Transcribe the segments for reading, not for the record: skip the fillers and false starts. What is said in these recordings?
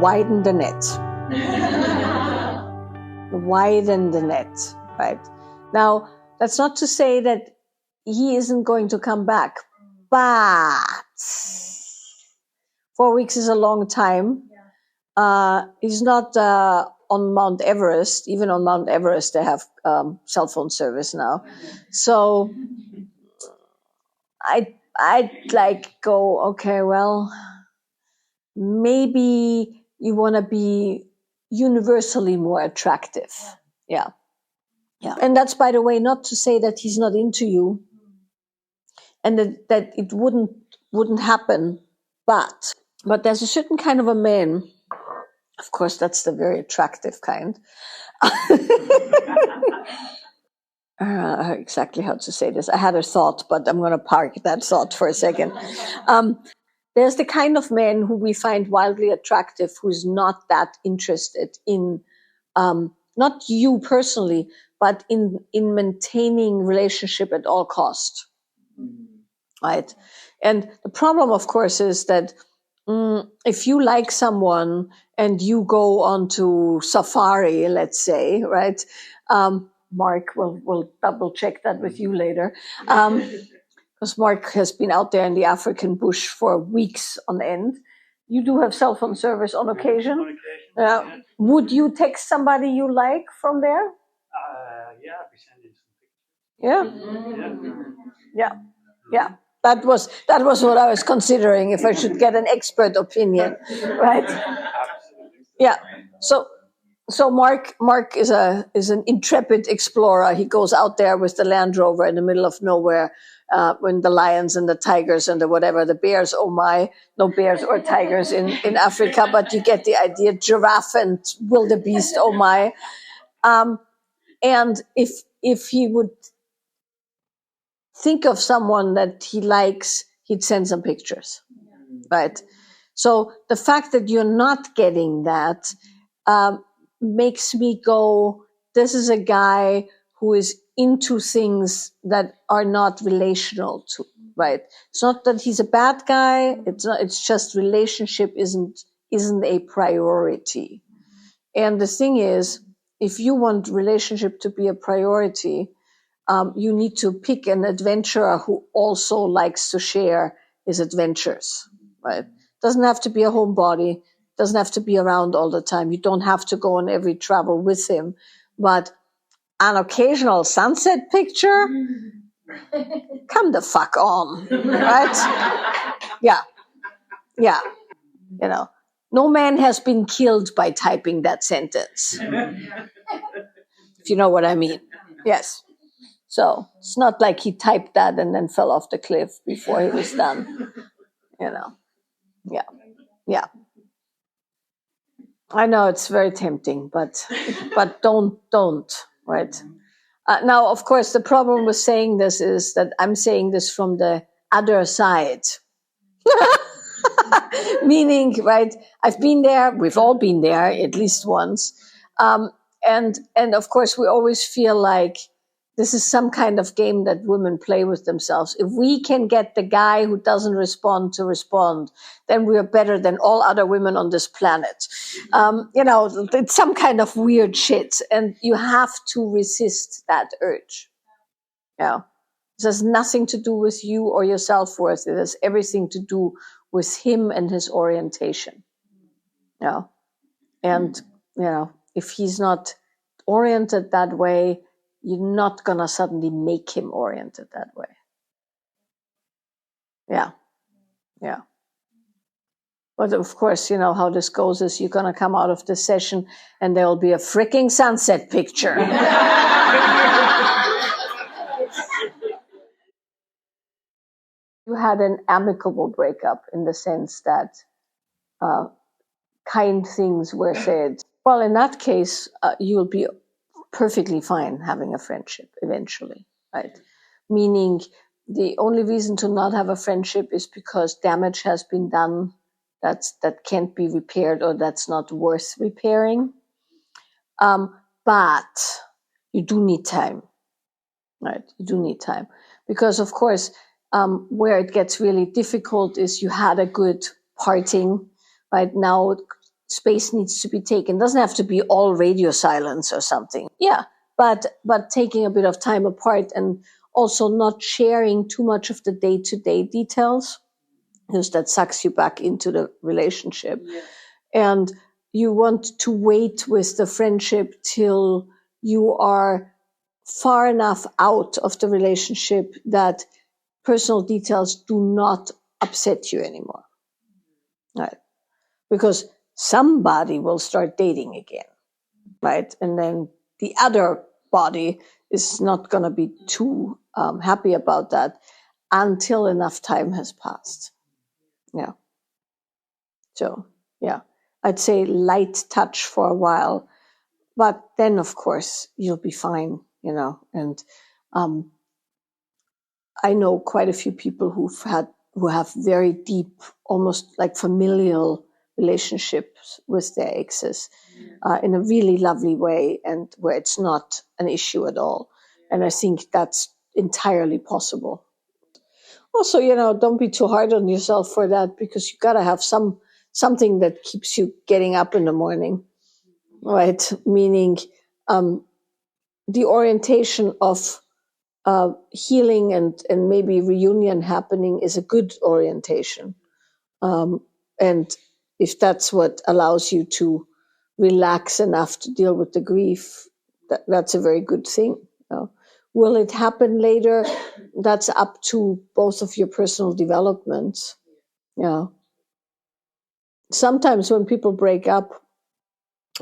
widen the net. Widen the net, right? Now, that's not to say that he isn't going to come back, but 4 weeks is a long time. He's not on Mount Everest. Even on Mount Everest, they have cell phone service now. So I'd like go, okay, well, maybe you want to be universally more attractive. Yeah. And that's, by the way, not to say that he's not into you and that it wouldn't happen, but there's a certain kind of a man. Of course, that's the very attractive kind. Exactly how to say this. I had a thought, but I'm going to park that thought for a second. There's the kind of man who we find wildly attractive, who's not that interested in, not you personally, but in maintaining relationship at all cost. Right? And the problem, of course, is that if you like someone and you go onto safari, let's say, right? Mark, we'll double check that with you later. Because Mark has been out there in the African bush for weeks on end. You do have cell phone service on occasion. On occasion. Would you text somebody you like from there? Yeah, we send in some pictures. Yeah. That was what I was considering, if I should get an expert opinion, right? Yeah. So Mark is an intrepid explorer. He goes out there with the Land Rover in the middle of nowhere, when the lions and the tigers and the whatever, the bears, oh my, no bears or tigers in Africa, but you get the idea, giraffe and wildebeest, oh my. And if he would think of someone that he likes, he'd send some pictures, right? So the fact that you're not getting that makes me go, this is a guy who is into things that are not relational to, right? It's not that he's a bad guy. It's just relationship isn't a priority. And the thing is, if you want relationship to be a priority, you need to pick an adventurer who also likes to share his adventures, right? Doesn't have to be a homebody, doesn't have to be around all the time. You don't have to go on every travel with him, but an occasional sunset picture, come the fuck on, right? Yeah. You know, no man has been killed by typing that sentence, if you know what I mean. Yes. So it's not like he typed that and then fell off the cliff before he was done, you know. Yeah. I know it's very tempting, but don't, right? Now, of course, the problem with saying this is that I'm saying this from the other side. Meaning, right, I've been there, we've all been there at least once. And of course, we always feel like this is some kind of game that women play with themselves. If we can get the guy who doesn't respond to respond, then we are better than all other women on this planet. It's some kind of weird shit. And you have to resist that urge. Yeah. This has nothing to do with you or your self-worth. It has everything to do with him and his orientation. Yeah. And, if he's not oriented that way, you're not going to suddenly make him oriented that way. Yeah. But of course, you know how this goes is you're going to come out of the session and there will be a freaking sunset picture. You had an amicable breakup in the sense that kind things were said. Well, in that case, you'll be perfectly fine having a friendship eventually, right? Meaning the only reason to not have a friendship is because damage has been done that can't be repaired or that's not worth repairing. But you do need time, right? You do need time because, of course, where it gets really difficult is you had a good parting, right? Now space needs to be taken. It doesn't have to be all radio silence or something. Yeah, but taking a bit of time apart, and also not sharing too much of the day-to-day details, because that sucks you back into the relationship. Yeah. And you want to wait with the friendship till you are far enough out of the relationship that personal details do not upset you anymore. Right? Because somebody will start dating again, right? And then the other body is not going to be too happy about that until enough time has passed. Yeah. So, yeah, I'd say light touch for a while, but then of course you'll be fine, and I know quite a few people who have very deep, almost like familial relationships with their exes, in a really lovely way, and where it's not an issue at all. And I think that's entirely possible. Also, don't be too hard on yourself for that, because you got to have something that keeps you getting up in the morning, right? Meaning the orientation of healing and maybe reunion happening is a good orientation. And if that's what allows you to relax enough to deal with the grief, that's a very good thing. Will it happen later? That's up to both of your personal developments. Yeah. Sometimes when people break up,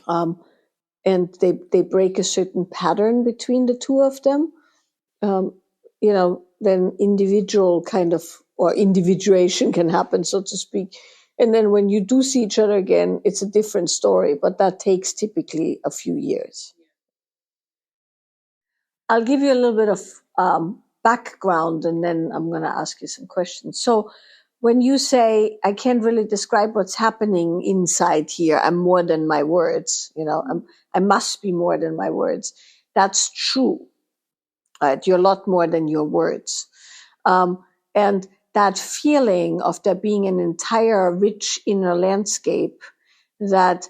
and they break a certain pattern between the two of them, then individual kind of, or individuation can happen, so to speak. And then when you do see each other again, it's a different story, but that takes typically a few years. I'll give you a little bit of background, and then I'm going to ask you some questions. So when you say, I can't really describe what's happening inside here, I'm more than my words, I must be more than my words. That's true. Right? You're a lot more than your words. And that feeling of there being an entire rich inner landscape that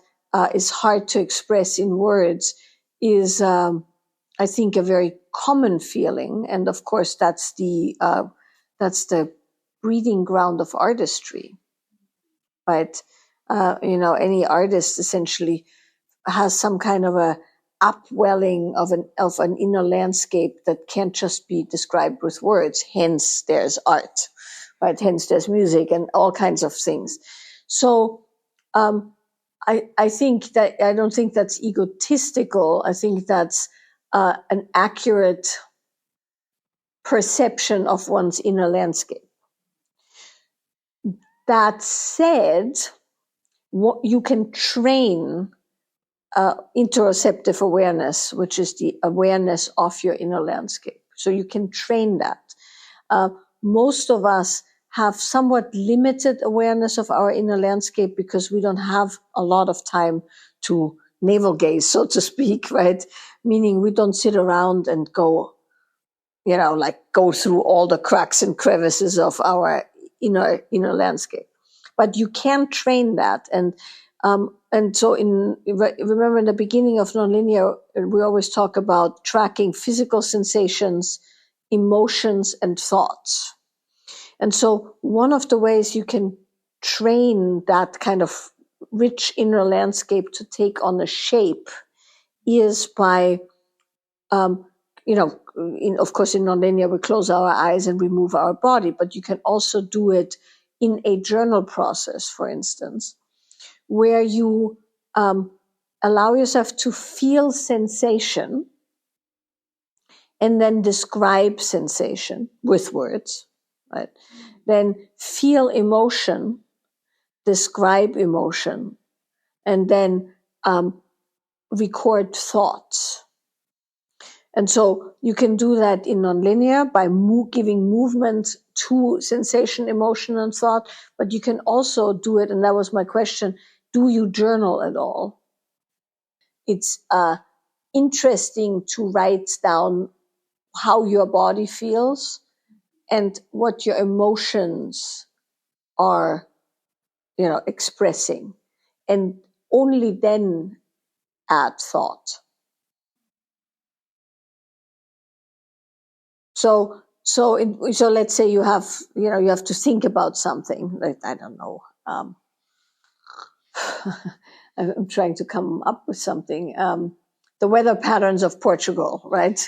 is hard to express in words is, I think, a very common feeling. And of course, that's the breeding ground of artistry. Right? Any artist essentially has some kind of a upwelling of an inner landscape that can't just be described with words. Hence, there's art, right? Hence, there's music and all kinds of things. So, I think that, I don't think that's egotistical. I think that's an accurate perception of one's inner landscape. That said, you can train interoceptive awareness, which is the awareness of your inner landscape. So you can train that. Most of us have somewhat limited awareness of our inner landscape because we don't have a lot of time to navel gaze, so to speak, right? Meaning we don't sit around and go, go through all the cracks and crevices of our inner landscape. But you can train that. And so remember in the beginning of nonlinear, we always talk about tracking physical sensations, emotions, and thoughts. And so one of the ways you can train that kind of rich inner landscape to take on a shape is by, of course, in nonlinear, we close our eyes and we move our body, but you can also do it in a journal process, for instance, where you allow yourself to feel sensation and then describe sensation with words, right? Then feel emotion, describe emotion, and then record thoughts. And so you can do that in nonlinear by giving movement to sensation, emotion, and thought, but you can also do it, and that was my question, do you journal at all? It's interesting to write down how your body feels and what your emotions are, expressing. And only then add thought. So let's say you have to think about something. Like, I don't know. I'm trying to come up with something. The weather patterns of Portugal, right?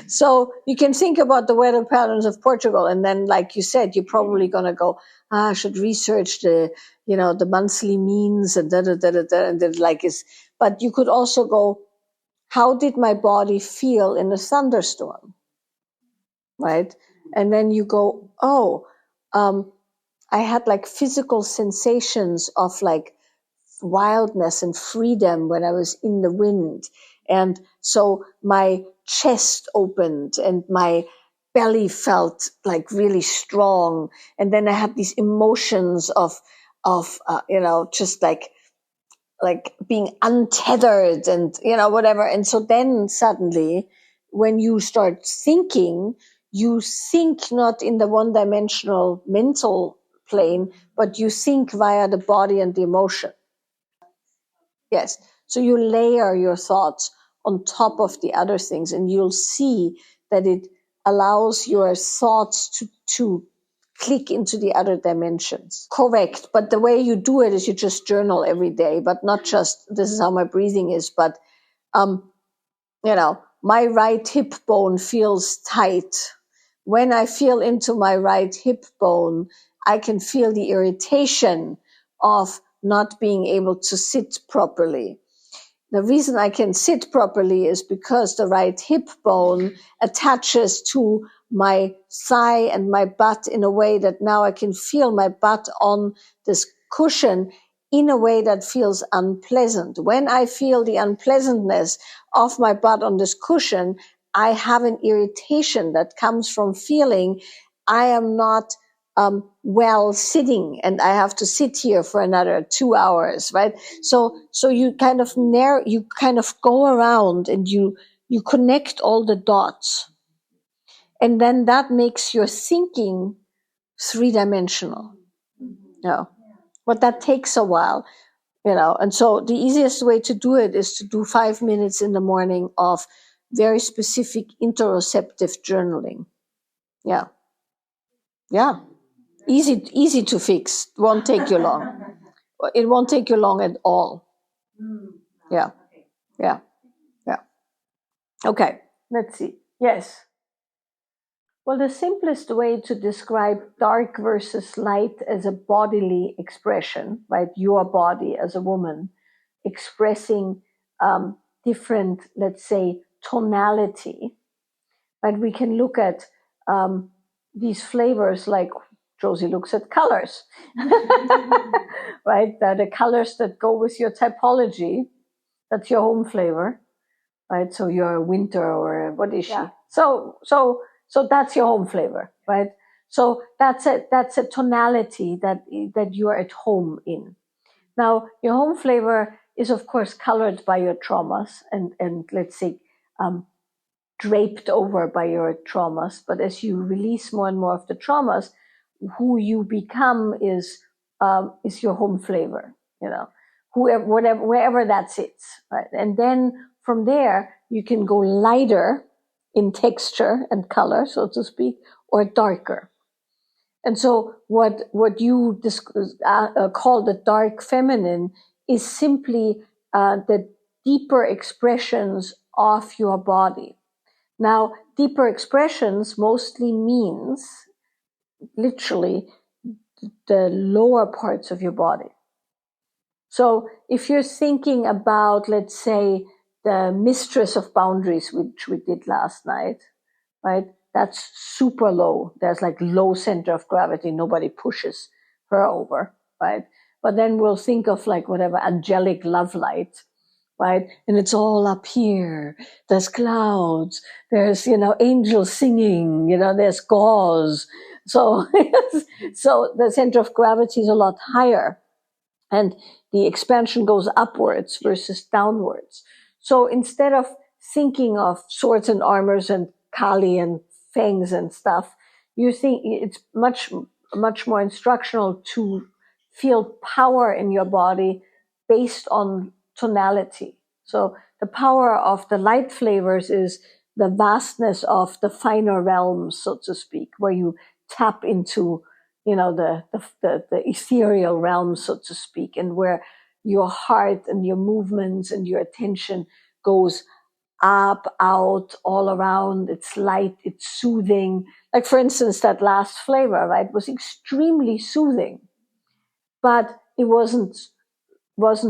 So you can think about the weather patterns of Portugal, and then, like you said, you're probably going to go, I should research the monthly means and da da da da da, and then like is. But you could also go, how did my body feel in a thunderstorm, right? And then you go, oh, I had like physical sensations of like wildness and freedom when I was in the wind. And so my chest opened and my belly felt like really strong. And then I had these emotions of just like being untethered and, whatever. And so then suddenly when you start thinking, you think not in the one-dimensional mental plane, but you think via the body and the emotion. Yes. So you layer your thoughts on top of the other things, and you'll see that it allows your thoughts to click into the other dimensions. Correct. But the way you do it is you just journal every day, but not just, this is how my breathing is, but, my right hip bone feels tight. When I feel into my right hip bone, I can feel the irritation of not being able to sit properly. The reason I can sit properly is because the right hip bone attaches to my thigh and my butt in a way that now I can feel my butt on this cushion in a way that feels unpleasant. When I feel the unpleasantness of my butt on this cushion, I have an irritation that comes from feeling I am not well sitting, and I have to sit here for another 2 hours, right? So you kind of go around and you connect all the dots, and then that makes your thinking three-dimensional. But that takes a while, and so the easiest way to do it is to do 5 minutes in the morning of very specific interoceptive journaling. Yeah. Easy to fix. Won't take you long. It won't take you long at all. Yeah. Okay, let's see. Yes. Well, the simplest way to describe dark versus light as a bodily expression, right? Your body as a woman expressing different, let's say, tonality. But we can look at these flavors like Josie looks at colors, right? The colors that go with your typology, that's your home flavor, right? So you're a winter, or what is she? Yeah. So that's your home flavor, right? So that's a tonality that you're at home in. Now, your home flavor is of course colored by your traumas and let's say draped over by your traumas. But as you release more and more of the traumas, who you become is your home flavor, wherever that sits, right? And then from there, you can go lighter in texture and color, so to speak, or darker. And so what you call the dark feminine is simply the deeper expressions of your body. Now, deeper expressions mostly means literally the lower parts of your body. So if you're thinking about, let's say, the mistress of boundaries, which we did last night, right? That's super low. There's like low center of gravity. Nobody pushes her over, right? But then we'll think of like whatever angelic love light, right? And it's all up here. There's clouds. There's, angels singing, there's gauze. So, so the center of gravity is a lot higher. And the expansion goes upwards versus downwards. So instead of thinking of swords and armors and Kali and fangs and stuff, you think it's much more instructional to feel power in your body based on tonality. So the power of the light flavors is the vastness of the finer realms, so to speak, where you tap into, the ethereal realms, so to speak, and where your heart and your movements and your attention goes up, out, all around. It's light, it's soothing. Like, for instance, that last flavor, right, was extremely soothing, but it wasn't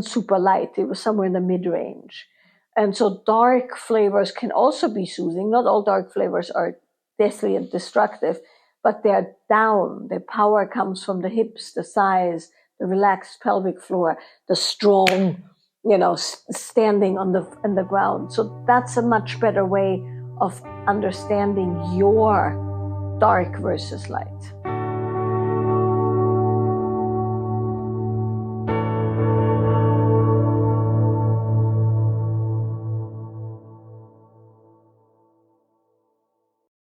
super light. It was somewhere in the mid-range. And so dark flavors can also be soothing. Not all dark flavors are deathly and destructive, but they're down. Their power comes from the hips, the thighs, the relaxed pelvic floor, the strong, standing on the ground. So that's a much better way of understanding your dark versus light.